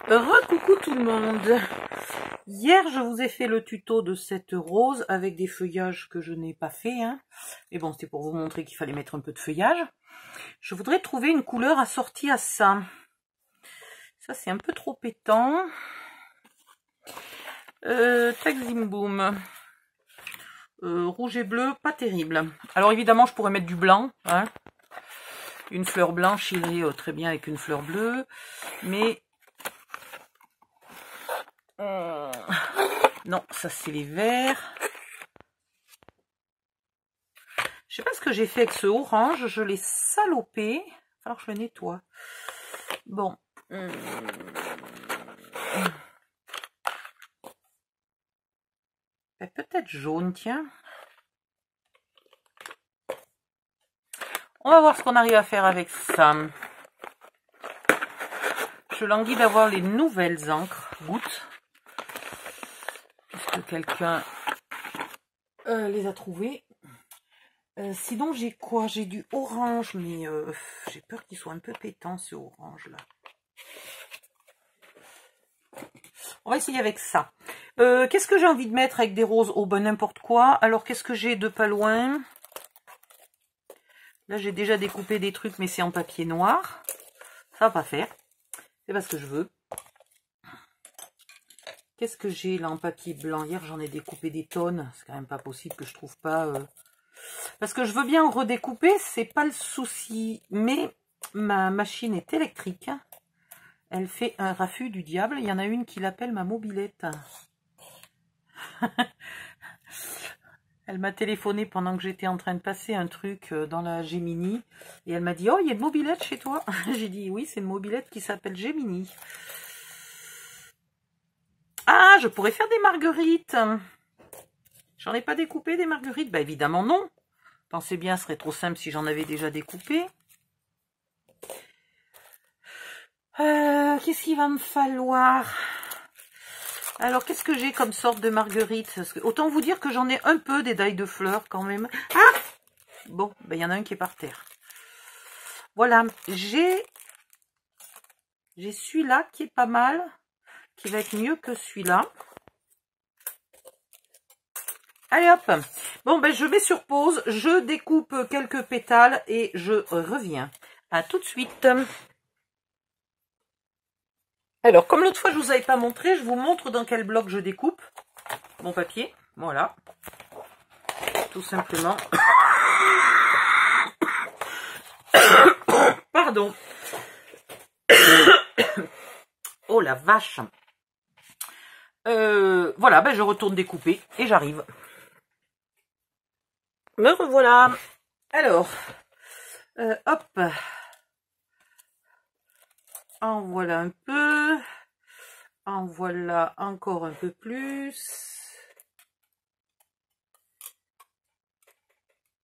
Recoucou tout le monde. Hier, je vous ai fait le tuto de cette rose avec des feuillages que je n'ai pas fait. Mais bon, c'était pour vous montrer qu'il fallait mettre un peu de feuillage. Je voudrais trouver une couleur assortie à ça. Ça, c'est un peu trop pétant. Tac zim boum. Rouge et bleu, pas terrible. Alors évidemment, je pourrais mettre du blanc. Une fleur blanche irait très bien avec une fleur bleue. Mais... non, ça c'est les verts. Je sais pas ce que j'ai fait avec ce orange. Je l'ai salopé. Alors je le nettoie. Bon. Peut-être jaune, tiens. On va voir ce qu'on arrive à faire avec ça. Je languis d'avoir les nouvelles encres gouttes. Puisque quelqu'un les a trouvées. Sinon, j'ai quoi? J'ai du orange, mais j'ai peur qu'il soit un peu pétant, ce orange-là. On va essayer avec ça. Qu'est-ce que j'ai envie de mettre avec des roses? Oh, ben n'importe quoi. Alors, qu'est-ce que j'ai de pas loin? Là, j'ai déjà découpé des trucs, mais c'est en papier noir. Ça va pas faire. C'est pas ce que je veux. Qu'est-ce que j'ai là en papier blanc? Hier, j'en ai découpé des tonnes. C'est quand même pas possible que je trouve pas... Parce que je veux bien en redécouper, c'est pas le souci. Mais ma machine est électrique. Elle fait un raffut du diable. Il y en a une qui l'appelle ma mobilette. Elle m'a téléphoné pendant que j'étais en train de passer un truc dans la Gemini. Et elle m'a dit, oh, il y a une mobilette chez toi. J'ai dit, oui, c'est une mobilette qui s'appelle Gemini. Ah, je pourrais faire des marguerites. J'en ai pas découpé des marguerites? Bah évidemment non. Pensez bien, ce serait trop simple si j'en avais déjà découpé. Qu'est-ce qu'il va me falloir? Alors, qu'est-ce que j'ai comme sorte de marguerite? Parce que, autant vous dire que j'en ai un peu des dailles de fleurs quand même. Ah! Bon, ben, y en a un qui est par terre. Voilà, j'ai celui-là qui est pas mal, qui va être mieux que celui-là. Allez hop. Bon, ben, je mets sur pause, je découpe quelques pétales et je reviens. À tout de suite. Alors, comme l'autre fois, je ne vous avais pas montré, je vous montre dans quel bloc je découpe mon papier. Voilà. Tout simplement. Pardon. Oh la vache. Voilà, ben je retourne découper et j'arrive. Me revoilà. Alors, hop. En voilà un peu. En voilà encore un peu plus.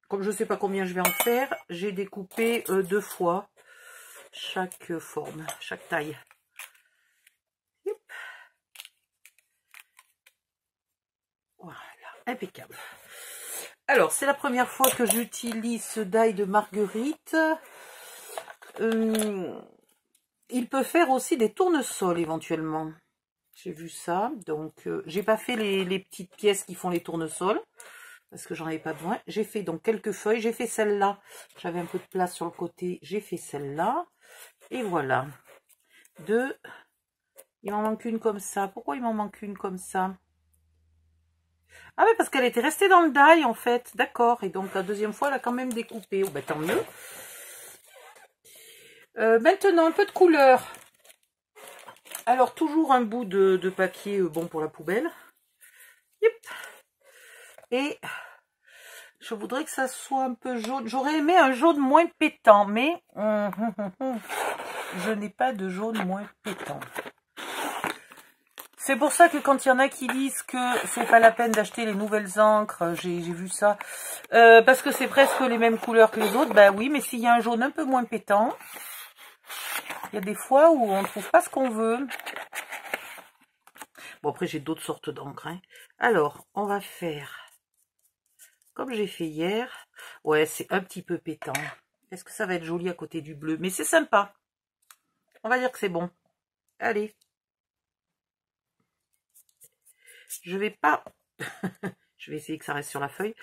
Comme je ne sais pas combien je vais en faire, j'ai découpé 2 fois chaque forme, chaque taille. Yep. Voilà, impeccable. Alors, c'est la première fois que j'utilise ce die de marguerite. Il peut faire aussi des tournesols éventuellement. J'ai vu ça. Donc, j'ai pas fait les petites pièces qui font les tournesols. Parce que j'en avais pas besoin. J'ai fait donc quelques feuilles. J'ai fait celle-là. J'avais un peu de place sur le côté. J'ai fait celle-là. Et voilà. 2. Il m'en manque une comme ça. Pourquoi il m'en manque une comme ça? Ah oui, parce qu'elle était restée dans le die en fait. D'accord. Et donc la deuxième fois, elle a quand même découpé. Oh, ben, tant mieux. Maintenant, un peu de couleur. Alors, toujours un bout de papier bon pour la poubelle. Yep. Et je voudrais que ça soit un peu jaune. J'aurais aimé un jaune moins pétant, mais je n'ai pas de jaune moins pétant. C'est pour ça que quand il y en a qui disent que c'est pas la peine d'acheter les nouvelles encres, j'ai vu ça, parce que c'est presque les mêmes couleurs que les autres, bah oui, mais s'il y a un jaune un peu moins pétant, il y a des fois où on ne trouve pas ce qu'on veut. Bon, après, j'ai d'autres sortes d'encre. Alors, on va faire comme j'ai fait hier. Ouais, c'est un petit peu pétant. Est-ce que ça va être joli à côté du bleu? Mais c'est sympa. On va dire que c'est bon. Allez. Je vais pas... je vais essayer que ça reste sur la feuille.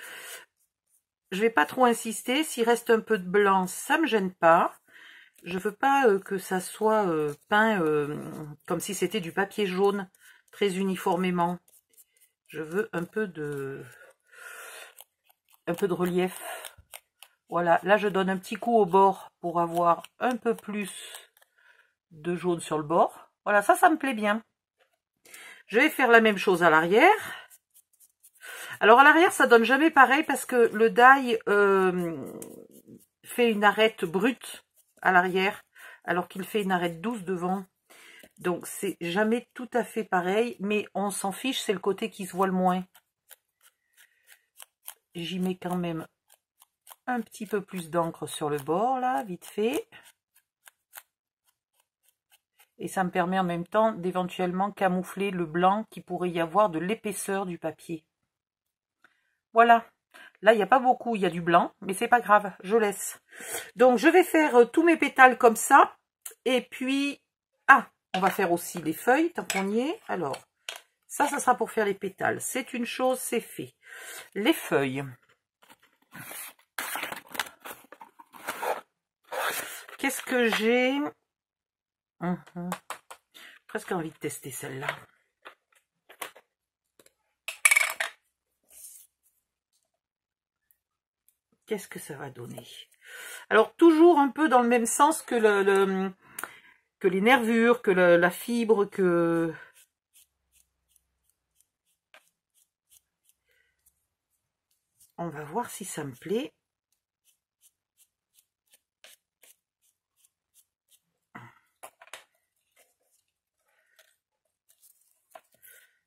Je vais pas trop insister. S'il reste un peu de blanc, ça me gêne pas. Je veux pas que ça soit peint comme si c'était du papier jaune, très uniformément. Je veux un peu de relief. Voilà, là je donne un petit coup au bord pour avoir un peu plus de jaune sur le bord. Voilà, ça me plaît bien. Je vais faire la même chose à l'arrière. Alors à l'arrière, ça donne jamais pareil parce que le die fait une arête brute à l'arrière, alors qu'il fait une arête douce devant. Donc c'est jamais tout à fait pareil, mais on s'en fiche, c'est le côté qui se voit le moins. J'y mets quand même un petit peu plus d'encre sur le bord, là, vite fait. Et ça me permet en même temps d'éventuellement camoufler le blanc qui pourrait y avoir de l'épaisseur du papier. Voilà. Là, il n'y a pas beaucoup, il y a du blanc, mais c'est pas grave, je laisse. Donc, je vais faire tous mes pétales comme ça. Et puis, on va faire aussi les feuilles, tant qu'on y est. Alors, ça sera pour faire les pétales. C'est une chose, c'est fait. Les feuilles. Qu'est-ce que j'ai? Presque envie de tester celle-là. Qu'est-ce que ça va donner? Alors, toujours un peu dans le même sens que que les nervures, que la fibre, que... On va voir si ça me plaît.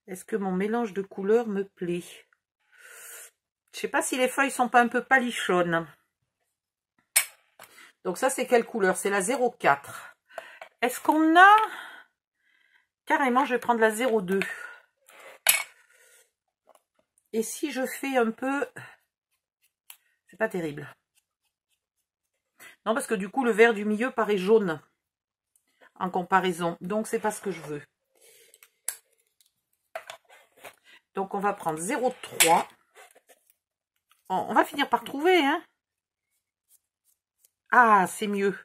Est-ce que mon mélange de couleurs me plaît? Je sais pas si les feuilles sont pas un peu palichonnes. Donc ça, c'est quelle couleur? C'est la 04. Est-ce qu'on a... Carrément, je vais prendre la 02. Et si je fais un peu... C'est pas terrible. Non, parce que du coup, le vert du milieu paraît jaune en comparaison. Donc, c'est pas ce que je veux. Donc, on va prendre 0,3. On va finir par trouver, hein. Ah, c'est mieux.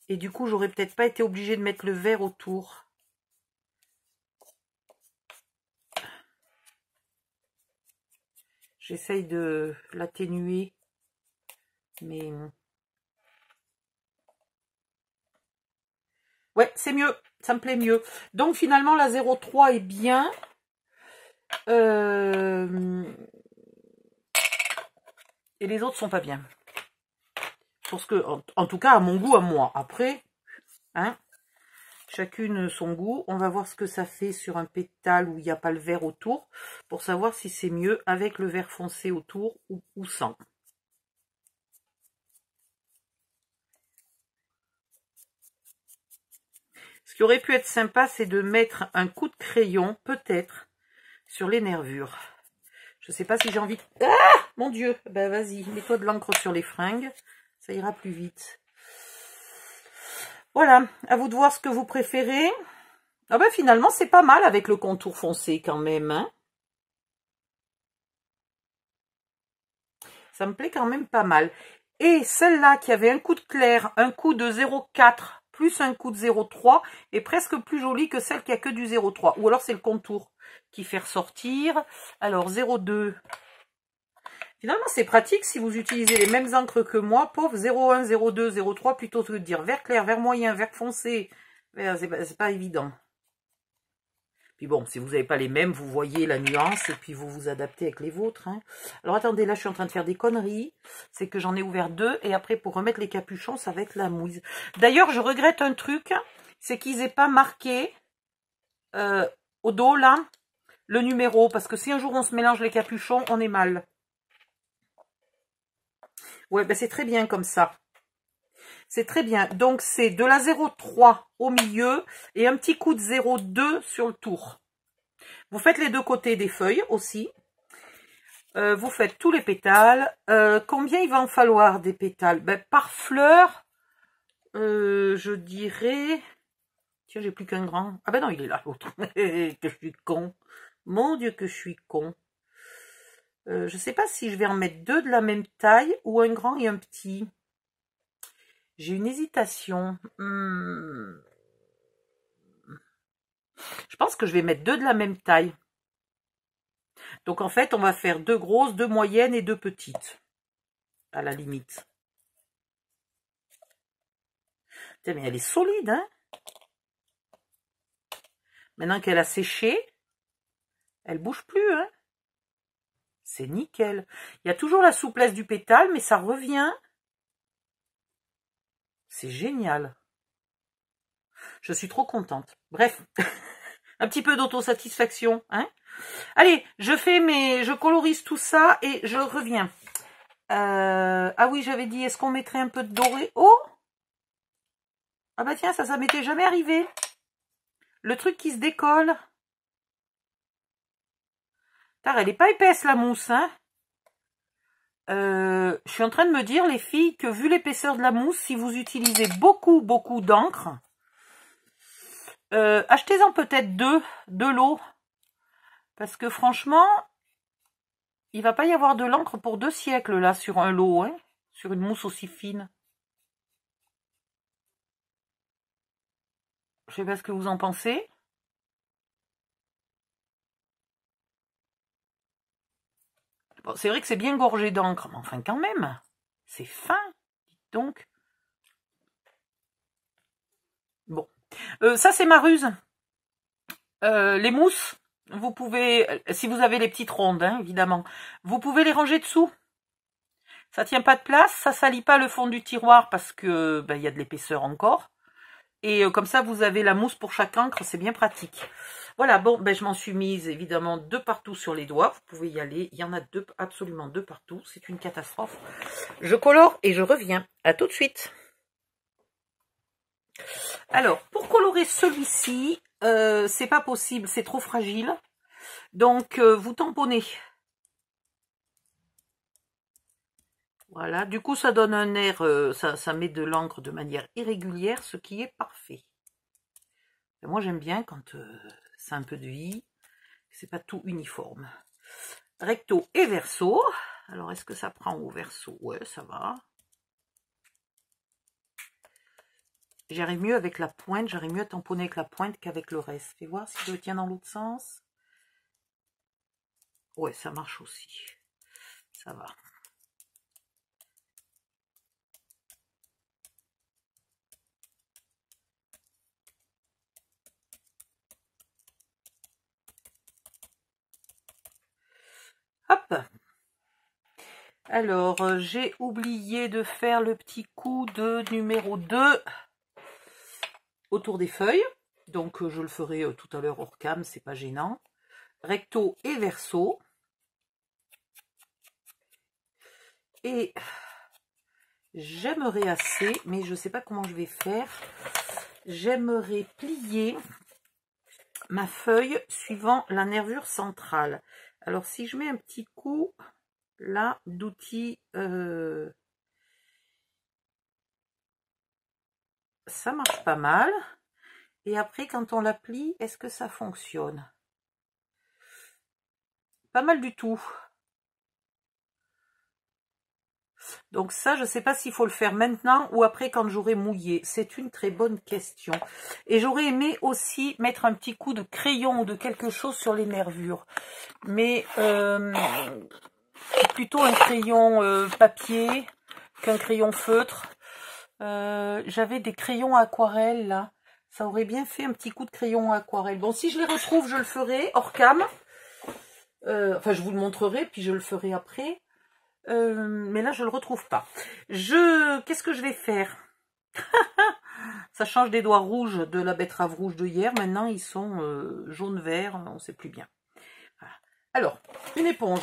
Et du coup, j'aurais peut-être pas été obligée de mettre le vert autour. J'essaye de l'atténuer. Mais... ouais, c'est mieux. Ça me plaît mieux. Donc, finalement, la 0,3 est bien. Et les autres sont pas bien. Parce que, en tout cas, à mon goût, à moi. Après, hein, chacune son goût. On va voir ce que ça fait sur un pétale où il n'y a pas le vert autour. Pour savoir si c'est mieux avec le vert foncé autour ou sans. Ce qui aurait pu être sympa, c'est de mettre un coup de crayon, peut-être, sur les nervures. Je ne sais pas si j'ai envie... Ah, mon Dieu! Ben vas-y, mets-toi de l'encre sur les fringues. Ça ira plus vite. Voilà, à vous de voir ce que vous préférez. Ah ben finalement, c'est pas mal avec le contour foncé quand même. Hein, ça me plaît quand même pas mal. Et celle-là qui avait un coup de clair, un coup de 0,4 plus un coup de 0,3 est presque plus jolie que celle qui a que du 0,3. Ou alors c'est le contour qui fait ressortir. Alors 0,2. Finalement, c'est pratique si vous utilisez les mêmes encres que moi. Pauvre 0,1, 0,2, 0,3 plutôt que de dire vert clair, vert moyen, vert foncé. C'est pas évident. Puis bon, si vous n'avez pas les mêmes, vous voyez la nuance et puis vous vous adaptez avec les vôtres. Hein. Alors attendez, là je suis en train de faire des conneries. C'est que j'en ai ouvert 2 et après pour remettre les capuchons, ça va être la mouise. D'ailleurs, je regrette un truc, c'est qu'ils n'aient pas marqué au dos là le numéro. Parce que si un jour on se mélange les capuchons, on est mal. Ouais, ben c'est très bien comme ça. C'est très bien. Donc, c'est de la 0,3 au milieu et un petit coup de 0,2 sur le tour. Vous faites les deux côtés des feuilles aussi. Vous faites tous les pétales. Combien il va en falloir des pétales? Ben, par fleur, je dirais... Tiens, j'ai plus qu'un grand. Ah ben non, il est là, l'autre. Que je suis con. Mon Dieu que je suis con. Je sais pas si je vais en mettre deux de la même taille ou un grand et un petit. J'ai une hésitation. Je pense que je vais mettre deux de la même taille. Donc en fait, on va faire deux grosses, deux moyennes et deux petites. À la limite. Putain, mais elle est solide, hein? Maintenant qu'elle a séché, elle bouge plus, hein? C'est nickel. Il y a toujours la souplesse du pétale, mais ça revient. C'est génial. Je suis trop contente. Bref, un petit peu d'autosatisfaction, hein? Allez, je colorise tout ça et je reviens. Ah oui, j'avais dit, est-ce qu'on mettrait un peu de doré? Oh! Ah bah tiens, ça m'était jamais arrivé. Le truc qui se décolle. Car elle n'est pas épaisse la mousse, hein. Je suis en train de me dire, les filles, que vu l'épaisseur de la mousse, si vous utilisez beaucoup d'encre, achetez-en peut-être deux de l'eau. Parce que franchement, il va pas y avoir de l'encre pour 2 siècles là sur un lot, hein, sur une mousse aussi fine. Je sais pas ce que vous en pensez. Bon, c'est vrai que c'est bien gorgé d'encre, mais enfin quand même, c'est fin, dites donc. Bon, ça c'est ma ruse. Les mousses, vous pouvez, si vous avez les petites rondes, hein, évidemment, vous pouvez les ranger dessous. Ça tient pas de place, ça salit pas le fond du tiroir parce que ben, y a de l'épaisseur encore. Et comme ça, vous avez la mousse pour chaque encre, c'est bien pratique. Voilà, bon, ben, je m'en suis mise évidemment de partout sur les doigts. Vous pouvez y aller, il y en a deux, absolument deux partout. C'est une catastrophe. Je colore et je reviens. À tout de suite. Alors, pour colorer celui-ci, c'est pas possible, c'est trop fragile. Donc, vous tamponnez. Voilà, du coup, ça donne un air, ça met de l'encre de manière irrégulière, ce qui est parfait. Et moi, j'aime bien quand c'est un peu de vie, c'est pas tout uniforme. Recto et verso. Alors, est-ce que ça prend au verso? Ouais, ça va. J'arrive mieux avec la pointe, j'arrive mieux à tamponner avec la pointe qu'avec le reste. Fais voir si je le tiens dans l'autre sens. Ouais, ça marche aussi. Ça va. Hop. Alors, j'ai oublié de faire le petit coup de numéro 2 autour des feuilles. Donc, je le ferai tout à l'heure hors cam, c'est pas gênant. Recto et verso. Et j'aimerais assez, mais je ne sais pas comment je vais faire. J'aimerais plier ma feuille suivant la nervure centrale. Alors, si je mets un petit coup là d'outil, ça marche pas mal. Et après, quand on la plie, est-ce que ça fonctionne? Pas mal du tout. Donc ça, je ne sais pas s'il faut le faire maintenant ou après quand j'aurai mouillé. C'est une très bonne question. Et j'aurais aimé aussi mettre un petit coup de crayon ou de quelque chose sur les nervures. Mais plutôt un crayon papier qu'un crayon feutre. J'avais des crayons aquarelle là. Ça aurait bien fait un petit coup de crayon aquarelle. Bon, si je les retrouve, je le ferai hors cam. Enfin, je vous le montrerai, puis je le ferai après. Mais là, je le retrouve pas. Qu'est-ce que je vais faire? Ça change des doigts rouges de la betterave rouge de hier. Maintenant, ils sont jaune-vert. On ne sait plus bien. Voilà. Alors, une éponge.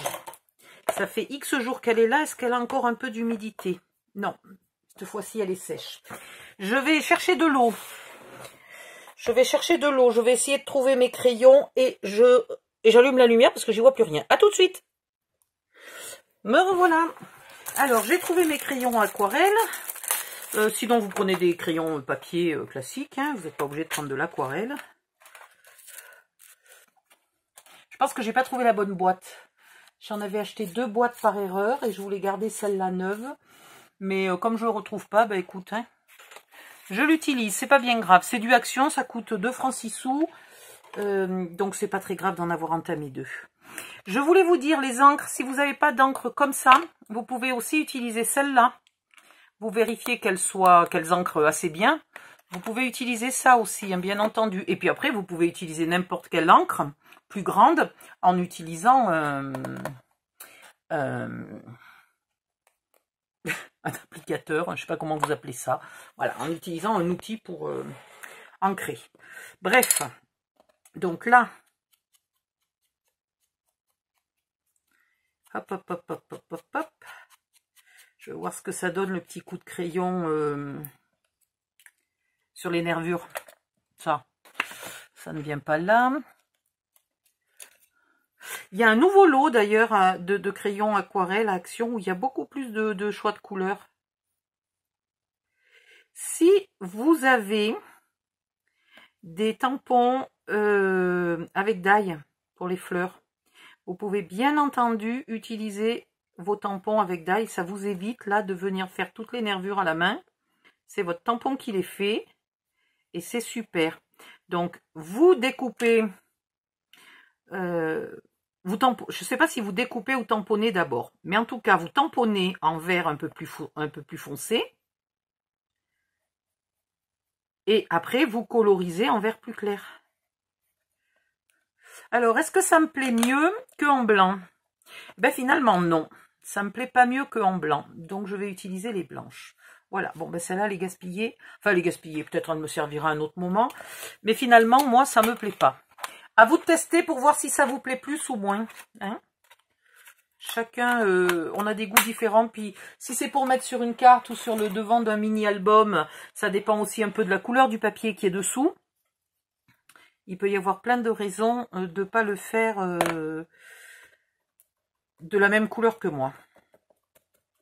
Ça fait X jours qu'elle est là. Est-ce qu'elle a encore un peu d'humidité? Non. Cette fois-ci, elle est sèche. Je vais chercher de l'eau. Je vais essayer de trouver mes crayons et j'allume la lumière parce que j'y vois plus rien. À tout de suite. Me revoilà. Alors, j'ai trouvé mes crayons aquarelle. Sinon, vous prenez des crayons papier classiques. Hein, vous n'êtes pas obligé de prendre de l'aquarelle. pense que j'ai pas trouvé la bonne boîte. J'en avais acheté 2 boîtes par erreur et je voulais garder celle-là neuve. Mais comme je ne le retrouve pas, bah écoute, hein, je l'utilise, c'est pas bien grave. C'est du Action, ça coûte 2 francs 6 sous. Donc c'est pas très grave d'en avoir entamé 2. Je voulais vous dire, les encres, si vous n'avez pas d'encre comme ça, vous pouvez aussi utiliser celle-là. Vous vérifiez qu'elles ancrent assez bien. Vous pouvez utiliser ça aussi, hein, bien entendu. Et puis après, vous pouvez utiliser n'importe quelle encre plus grande en utilisant un applicateur, je ne sais pas comment vous appelez ça. Voilà, en utilisant un outil pour ancrer. Bref, donc là, hop, hop, hop, hop, hop, hop, hop. Je vais voir ce que ça donne, le petit coup de crayon sur les nervures. Ça ne vient pas là. Il y a un nouveau lot d'ailleurs de crayons aquarelle à Action où il y a beaucoup plus de choix de couleurs. Si vous avez des tampons avec d'ail pour les fleurs, vous pouvez bien entendu utiliser vos tampons avec d'ail. Ça vous évite là de venir faire toutes les nervures à la main. C'est votre tampon qui les fait et c'est super. Donc vous découpez, je ne sais pas si vous découpez ou tamponnez d'abord, mais en tout cas vous tamponnez en vert un peu plus foncé et après vous colorisez en vert plus clair. Alors est-ce que ça me plaît mieux qu'en blanc? Ben finalement non, ça me plaît pas mieux qu'en blanc, donc je vais utiliser les blanches. Voilà, bon ben celle-là, les gaspiller, enfin les gaspiller, peut-être elle me servira à un autre moment, mais finalement moi ça me plaît pas. À vous de tester pour voir si ça vous plaît plus ou moins, hein. Chacun, on a des goûts différents, puis si c'est pour mettre sur une carte ou sur le devant d'un mini-album, ça dépend aussi un peu de la couleur du papier qui est dessous. Il peut y avoir plein de raisons de ne pas le faire de la même couleur que moi.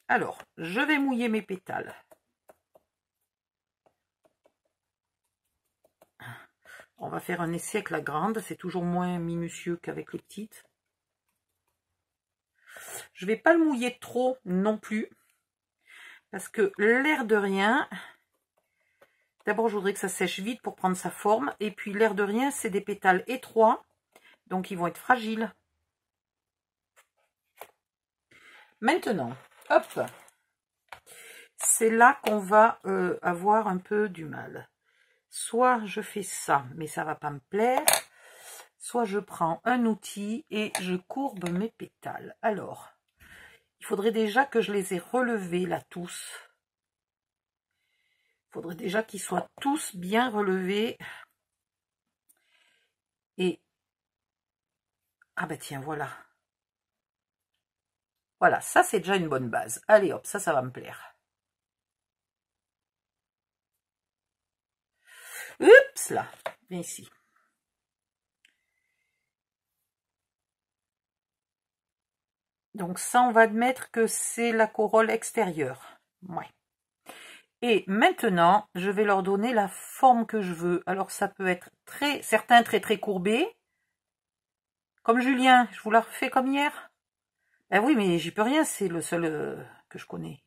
Alors, je vais mouiller mes pétales. On va faire un essai avec la grande, c'est toujours moins minutieux qu'avec les petites. Je ne vais pas le mouiller trop non plus, parce que l'air de rien, d'abord je voudrais que ça sèche vite pour prendre sa forme, et puis l'air de rien, c'est des pétales étroits, donc ils vont être fragiles. Maintenant, hop, c'est là qu'on va avoir un peu du mal. Soit je fais ça, mais ça va pas me plaire, soit je prends un outil et je courbe mes pétales. Alors, il faudrait déjà que je les ai relevés là tous. Il faudrait déjà qu'ils soient tous bien relevés. Et, ah bah tiens, voilà. Voilà, ça c'est déjà une bonne base. Allez hop, ça va me plaire. Oups là, viens ici. Donc ça, on va admettre que c'est la corolle extérieure. Ouais. Et maintenant, je vais leur donner la forme que je veux. Alors ça peut être certains très courbés. Comme Julien, je vous la refais comme hier. Ben oui, mais j'y peux rien, c'est le seul que je connais.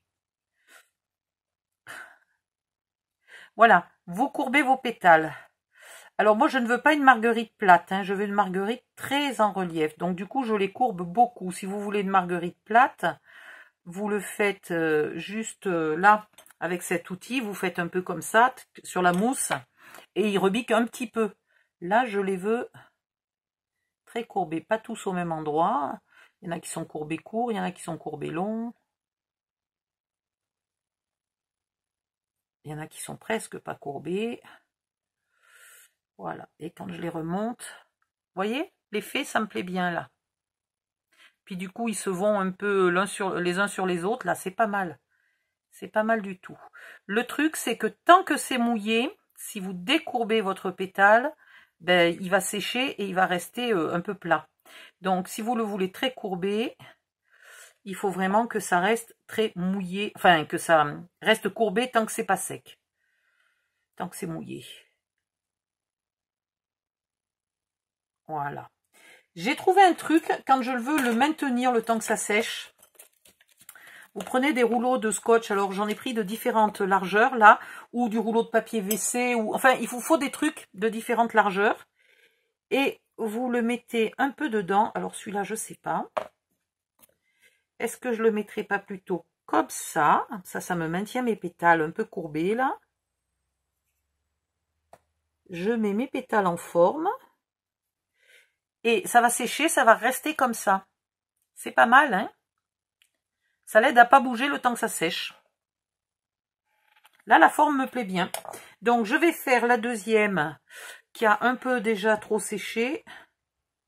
Voilà, vous courbez vos pétales. Alors moi, je ne veux pas une marguerite plate, hein, je veux une marguerite très en relief. Donc du coup, je les courbe beaucoup. Si vous voulez une marguerite plate, vous le faites juste là, avec cet outil. Vous faites un peu comme ça, sur la mousse, et il rebique un petit peu. Là, je les veux très courbés, pas tous au même endroit. Il y en a qui sont courbés courts, il y en a qui sont courbés longs. Il y en a qui sont presque pas courbés. Voilà, et quand je les remonte, vous voyez, l'effet, ça me plaît bien là. Puis du coup, ils se vont un peu les uns sur les autres, là, c'est pas mal. C'est pas mal du tout. Le truc, c'est que tant que c'est mouillé, si vous décourbez votre pétale, ben, il va sécher et il va rester un peu plat. Donc, si vous le voulez très courbé, il faut vraiment que ça reste très mouillé, enfin, que ça reste courbé tant que c'est pas sec. Tant que c'est mouillé. Voilà. J'ai trouvé un truc, quand je veux le maintenir le temps que ça sèche. Vous prenez des rouleaux de scotch, alors j'en ai pris de différentes largeurs là, ou du rouleau de papier WC, ou enfin il vous faut des trucs de différentes largeurs. Et vous le mettez un peu dedans. Alors celui-là, je sais pas. Est-ce que je le mettrai pas plutôt comme ça? Ça me maintient mes pétales un peu courbés là. Je mets mes pétales en forme. Et ça va sécher, ça va rester comme ça. C'est pas mal, hein? Ça l'aide à pas bouger le temps que ça sèche. Là, la forme me plaît bien. Donc, je vais faire la deuxième qui a un peu déjà trop séché.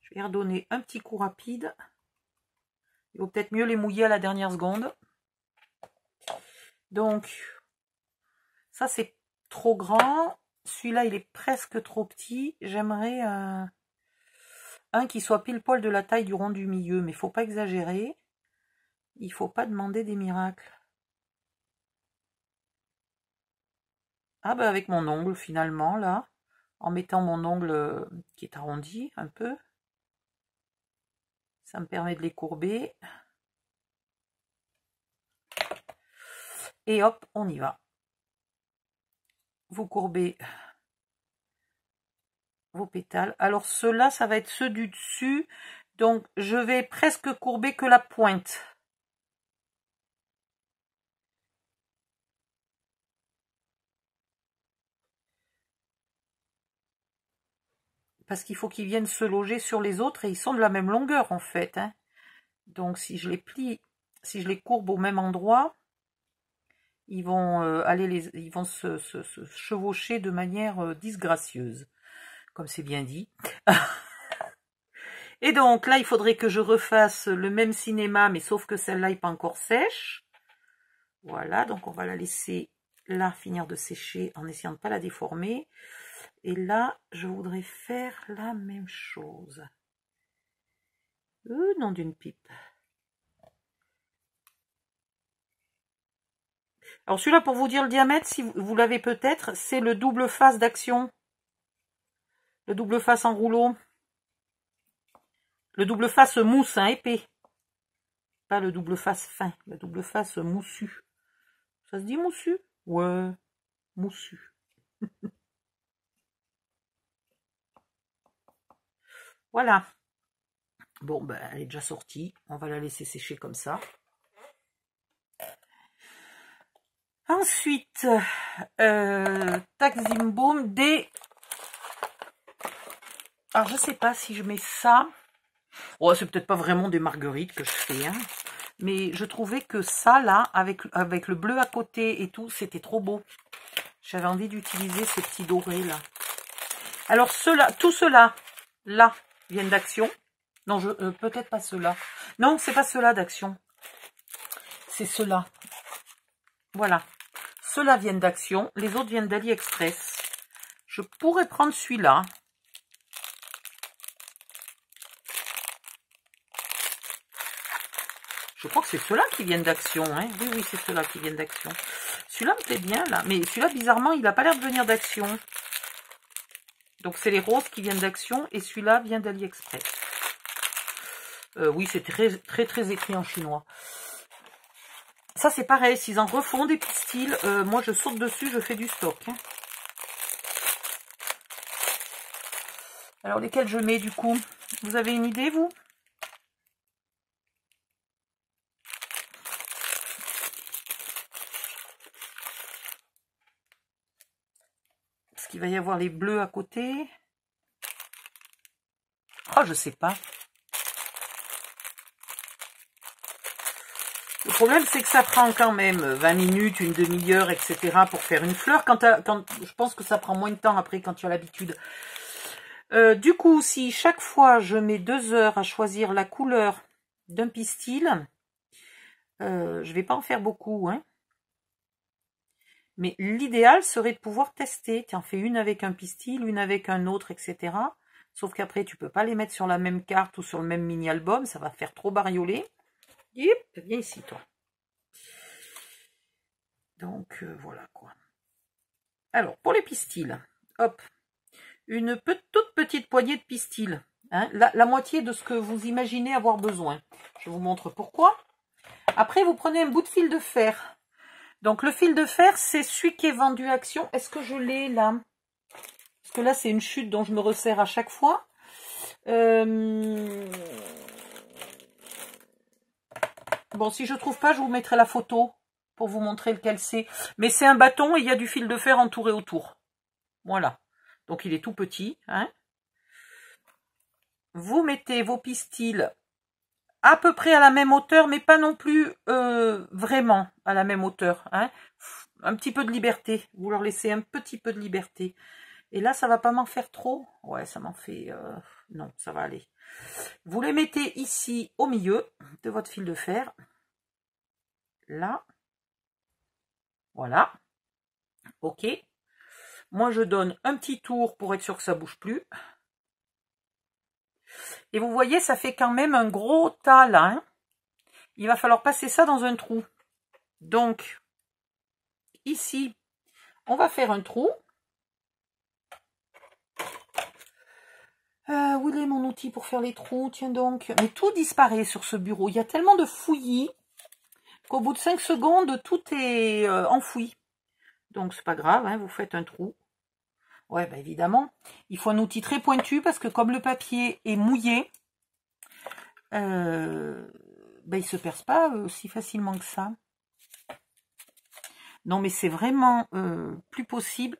Je vais redonner un petit coup rapide. Il vaut peut-être mieux les mouiller à la dernière seconde. Donc, ça, c'est trop grand. Celui-là, il est presque trop petit. J'aimerais un qui soit pile poil de la taille du rond du milieu, mais il ne faut pas exagérer. Il ne faut pas demander des miracles. Ah ben avec mon ongle finalement là, en mettant mon ongle qui est arrondi un peu, ça me permet de les courber. Et hop, on y va. Vous courbez vos pétales. Alors ceux-là, ça va être ceux du dessus, donc je vais presque courber que la pointe. Parce qu'il faut qu'ils viennent se loger sur les autres et ils sont de la même longueur en fait, hein. Donc si je les plie, si je les courbe au même endroit, ils vont ils vont se chevaucher de manière disgracieuse, comme c'est bien dit. Et donc là, il faudrait que je refasse le même cinéma, mais sauf que celle-là n'est pas encore sèche. Voilà, donc on va la laisser là finir de sécher en essayant de ne pas la déformer. Et là, je voudrais faire la même chose. Nom d'une pipe. Alors celui-là, pour vous dire le diamètre, si vous l'avez peut-être, c'est le double face d'action. Le double face en rouleau. Le double face mousse, hein, épais. Pas le double face fin, le double face moussu. Ça se dit moussu? Ouais, moussu. Voilà. Bon, ben, elle est déjà sortie. On va la laisser sécher comme ça. Ensuite, tac zim boum, des... Alors, je sais pas si je mets ça. Oh, c'est peut-être pas vraiment des marguerites que je fais, hein. Mais je trouvais que ça, là, avec le bleu à côté et tout, c'était trop beau. J'avais envie d'utiliser ces petits dorés, là. Alors, ceux-là, tout ceux-là, là, viennent d'Action. Non, peut-être pas ceux-là. Non, c'est pas ceux-là d'Action. C'est ceux-là. Voilà. Ceux-là viennent d'Action. Les autres viennent d'AliExpress. Je pourrais prendre celui-là. Je crois que c'est ceux-là qui viennent d'Action. Hein. Oui, oui, c'est ceux-là qui viennent d'Action. Celui-là me plaît bien, là. Mais celui-là, bizarrement, il n'a pas l'air de venir d'Action. Donc, c'est les roses qui viennent d'Action. Et celui-là vient d'AliExpress. Oui, c'est très, très, très écrit en chinois. Ça, c'est pareil. S'ils en refont des pistils, moi, je saute dessus, je fais du stock. Hein. Alors, lesquels je mets, du coup? Vous avez une idée, vous? Parce qu'il va y avoir les bleus à côté. Oh, je sais pas. Le problème, c'est que ça prend quand même 20 minutes, une demi-heure, etc. pour faire une fleur. Je pense que ça prend moins de temps après quand tu as l'habitude. Du coup, si chaque fois je mets 2 heures à choisir la couleur d'un pistil, je vais pas en faire beaucoup, hein. Mais l'idéal serait de pouvoir tester. Tu en fais une avec un pistil, une avec un autre, etc. Sauf qu'après, tu peux pas les mettre sur la même carte ou sur le même mini-album. Ça va faire trop bariolé. Yep, viens ici, toi. Donc, voilà, quoi. Alors, pour les pistils, hop. Une toute petite poignée de pistils. Hein, la moitié de ce que vous imaginez avoir besoin. Je vous montre pourquoi. Après, vous prenez un bout de fil de fer. Donc, le fil de fer, c'est celui qui est vendu à Action. Est-ce que je l'ai là? Parce que là, c'est une chute dont je me resserre à chaque fois. Bon, si je trouve pas, je vous mettrai la photo pour vous montrer lequel c'est. Mais c'est un bâton et il y a du fil de fer entouré autour. Voilà. Donc, il est tout petit. Hein. Vous mettez vos pistils à peu près à la même hauteur, mais pas non plus vraiment à la même hauteur. Hein. Un petit peu de liberté. Vous leur laissez un petit peu de liberté. Et là, ça va pas m'en faire trop. Ouais, ça m'en fait... non, ça va aller. Vous les mettez ici au milieu de votre fil de fer. Là. Voilà. Ok. Moi, je donne un petit tour pour être sûr que ça bouge plus. Et vous voyez, ça fait quand même un gros tas là. Hein. Il va falloir passer ça dans un trou. Donc, ici, on va faire un trou. Où est mon outil pour faire les trous? Tiens donc. Mais tout disparaît sur ce bureau. Il y a tellement de fouillis qu'au bout de 5 secondes, tout est enfoui. Donc, c'est pas grave, hein, vous faites un trou. Ouais, bah évidemment. Il faut un outil très pointu parce que comme le papier est mouillé, bah, il se perce pas si facilement que ça. Non, mais c'est vraiment plus possible.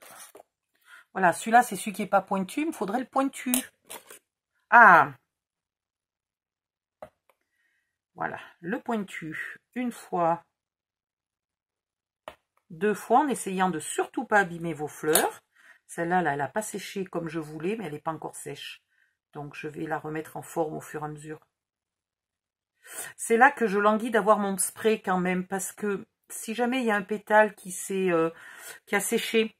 Voilà, celui-là, c'est celui qui n'est pas pointu. Il me faudrait le pointu. Ah! Voilà, le pointu. Une fois. 2 fois, en essayant de surtout pas abîmer vos fleurs. Celle-là, là, elle n'a pas séché comme je voulais, mais elle n'est pas encore sèche. Donc, je vais la remettre en forme au fur et à mesure. C'est là que je languis d'avoir mon spray quand même, parce que si jamais il y a un pétale qui a séché,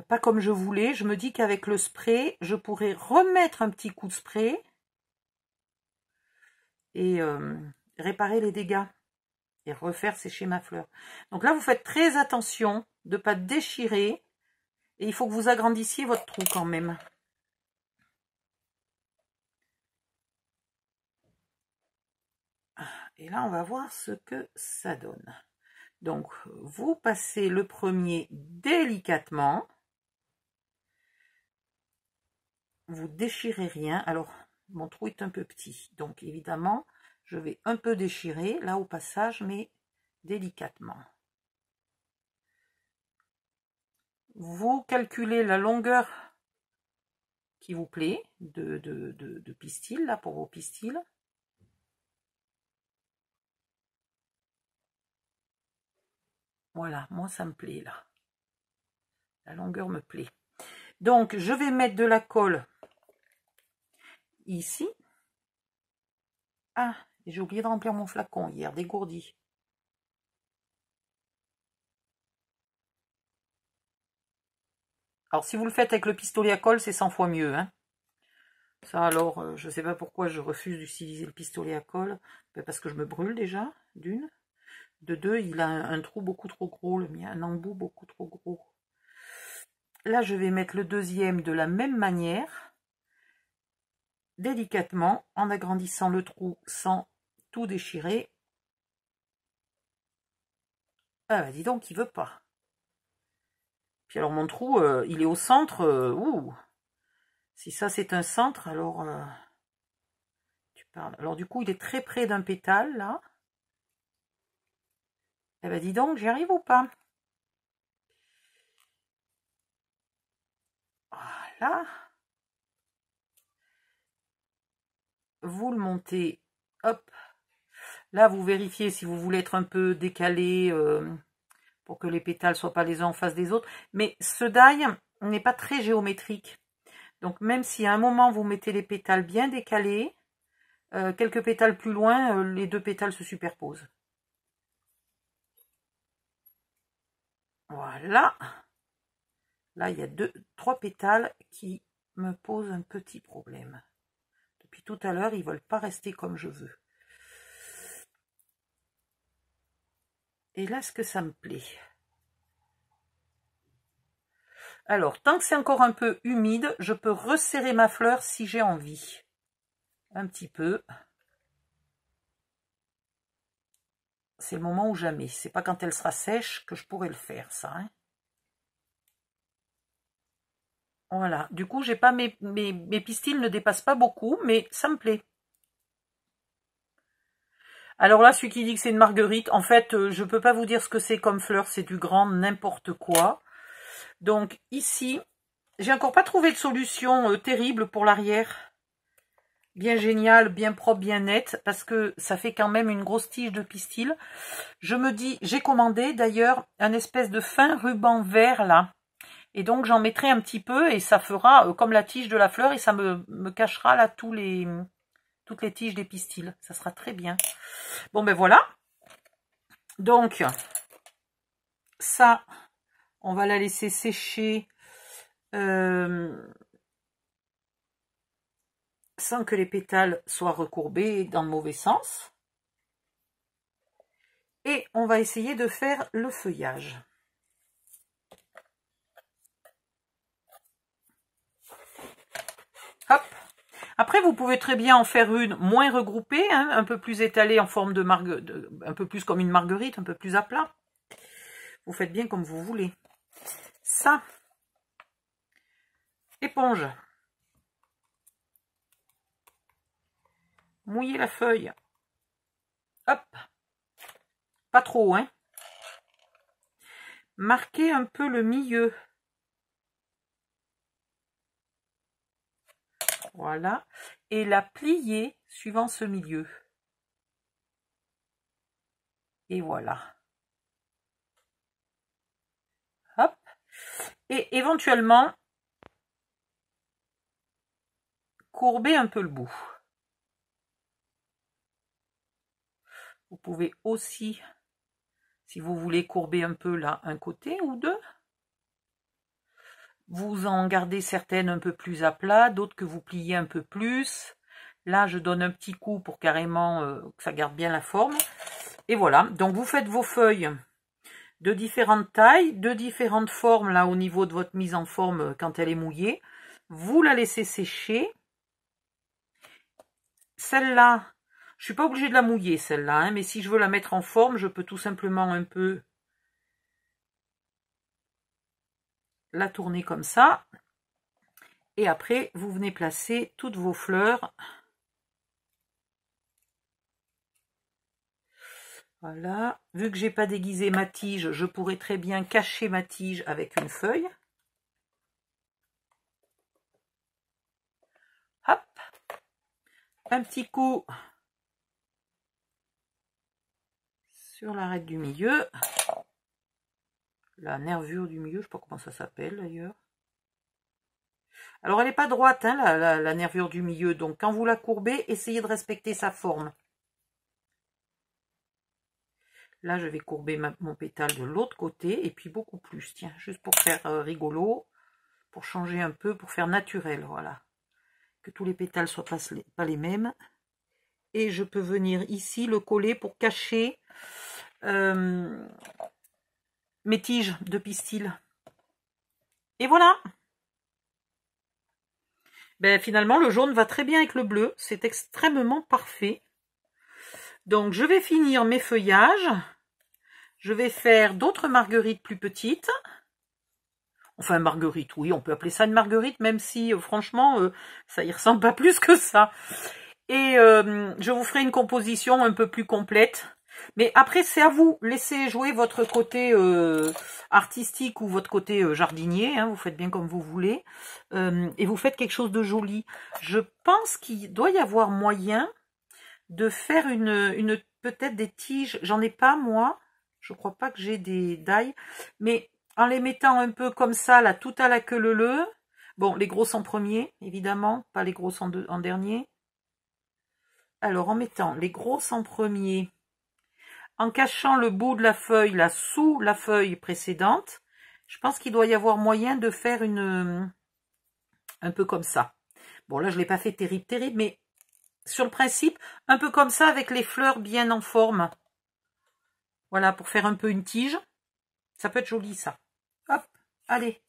pas comme je voulais, je me dis qu'avec le spray, je pourrais remettre un petit coup de spray et réparer les dégâts et refaire sécher ma fleur. Donc là, vous faites très attention de ne pas déchirer et il faut que vous agrandissiez votre trou quand même. Et là, on va voir ce que ça donne. Donc, vous passez le premier délicatement. Vous déchirez rien. Alors, mon trou est un peu petit. Donc, évidemment, je vais un peu déchirer, là, au passage, mais délicatement. Vous calculez la longueur qui vous plaît de pistil, là, pour vos pistils. Voilà, moi, ça me plaît, là. La longueur me plaît. Donc, je vais mettre de la colle ici. Ah, j'ai oublié de remplir mon flacon hier, dégourdi. Alors, si vous le faites avec le pistolet à colle, c'est 100 fois mieux. Hein. Ça, alors, je ne sais pas pourquoi je refuse d'utiliser le pistolet à colle. Parce que je me brûle déjà, d'une. De deux, il a un trou beaucoup trop gros, le mien, un embout beaucoup trop gros. Là, je vais mettre le deuxième de la même manière, délicatement, en agrandissant le trou sans tout déchirer. Ah, bah, dis donc, il veut pas. Puis alors, mon trou, il est au centre. Ouh. Si ça, c'est un centre, alors... tu parles. Alors, du coup, il est très près d'un pétale, là. Eh ben, dis donc, j'y arrive ou pas? Voilà. Vous le montez, hop. Là, vous vérifiez si vous voulez être un peu décalé pour que les pétales ne soient pas les uns en face des autres. Mais ce die n'est pas très géométrique. Donc, même si à un moment, vous mettez les pétales bien décalés, quelques pétales plus loin, les deux pétales se superposent. Voilà. Là, il y a 3 pétales qui me posent un petit problème. Depuis tout à l'heure, ils ne veulent pas rester comme je veux. Et là, est-ce que ça me plaît? Alors, tant que c'est encore un peu humide, je peux resserrer ma fleur si j'ai envie. Un petit peu. C'est le moment ou jamais. C'est pas quand elle sera sèche que je pourrai le faire, ça. Hein. Voilà. Du coup, j'ai pas mes pistils ne dépassent pas beaucoup, mais ça me plaît. Alors là, celui qui dit que c'est une marguerite, en fait, je peux pas vous dire ce que c'est comme fleur. C'est du grand n'importe quoi. Donc ici, j'ai encore pas trouvé de solution terrible pour l'arrière. Bien génial, bien propre, bien net, parce que ça fait quand même une grosse tige de pistil. Je me dis, j'ai commandé d'ailleurs un espèce de fin ruban vert là. Et donc j'en mettrai un petit peu et ça fera comme la tige de la fleur et ça me cachera là toutes les tiges des pistils. Ça sera très bien. Bon ben voilà. Donc ça, on va la laisser sécher sans que les pétales soient recourbés dans le mauvais sens. Et on va essayer de faire le feuillage. Hop. Après, vous pouvez très bien en faire une moins regroupée, hein, un peu plus étalée en forme de un peu plus comme une marguerite, un peu plus à plat. Vous faites bien comme vous voulez. Ça, éponge. Mouillez la feuille. Hop. Pas trop, hein. Marquez un peu le milieu. Voilà. Et la plier suivant ce milieu. Et voilà. Hop. Et éventuellement, courbez un peu le bout. Vous pouvez aussi, si vous voulez, courber un peu là, un côté ou deux. Vous en gardez certaines un peu plus à plat, d'autres que vous pliez un peu plus. Là, je donne un petit coup pour carrément que ça garde bien la forme. Et voilà, donc vous faites vos feuilles de différentes tailles, de différentes formes là au niveau de votre mise en forme quand elle est mouillée. Vous la laissez sécher. Celle-là, je suis pas obligée de la mouiller celle-là, hein, mais si je veux la mettre en forme, je peux tout simplement un peu la tourner comme ça. Et après, vous venez placer toutes vos fleurs. Voilà. Vu que j'ai pas déguisé ma tige, je pourrais très bien cacher ma tige avec une feuille. Hop. Un petit coup sur l'arête du milieu. La nervure du milieu, je sais pas comment ça s'appelle d'ailleurs. Alors elle n'est pas droite, hein, la nervure du milieu, donc quand vous la courbez, essayez de respecter sa forme. Là, je vais courber mon pétale de l'autre côté, et puis beaucoup plus, tiens, juste pour faire rigolo, pour changer un peu, pour faire naturel, voilà. Que tous les pétales soient pas les mêmes. Et je peux venir ici le coller pour cacher mes tiges de pistil. Et voilà. Ben, finalement, le jaune va très bien avec le bleu. C'est extrêmement parfait. Donc, je vais finir mes feuillages. Je vais faire d'autres marguerites plus petites. Enfin, marguerite, oui, on peut appeler ça une marguerite, même si, franchement, ça y ressemble pas plus que ça. Et je vous ferai une composition un peu plus complète. Mais après, c'est à vous. Laissez jouer votre côté artistique ou votre côté jardinier. Hein, vous faites bien comme vous voulez. Et vous faites quelque chose de joli. Je pense qu'il doit y avoir moyen de faire peut-être des tiges. J'en ai pas, moi. Je crois pas que j'ai des dailles. Mais en les mettant un peu comme ça, là, tout à la queue leu. Bon, les grosses en premier, évidemment. Pas les grosses en dernier. Alors, en mettant les grosses en premier, en cachant le bout de la feuille là sous la feuille précédente, je pense qu'il doit y avoir moyen de faire un peu comme ça. Bon, là, je ne l'ai pas fait terrible, mais sur le principe, un peu comme ça avec les fleurs bien en forme. Voilà, pour faire un peu une tige. Ça peut être joli, ça. Hop, allez.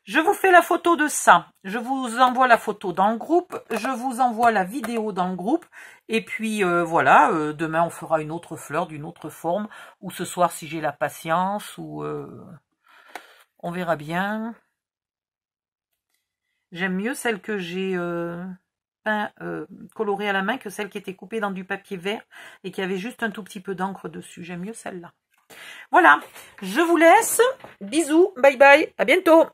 Je vous fais la photo de ça. Je vous envoie la photo dans le groupe. Je vous envoie la vidéo dans le groupe. Et puis voilà, demain on fera une autre fleur d'une autre forme. Ou ce soir si j'ai la patience. Ou on verra bien. J'aime mieux celle que j'ai colorée à la main que celle qui était coupée dans du papier vert et qui avait juste un tout petit peu d'encre dessus. J'aime mieux celle-là. Voilà, je vous laisse. Bisous, bye bye, à bientôt.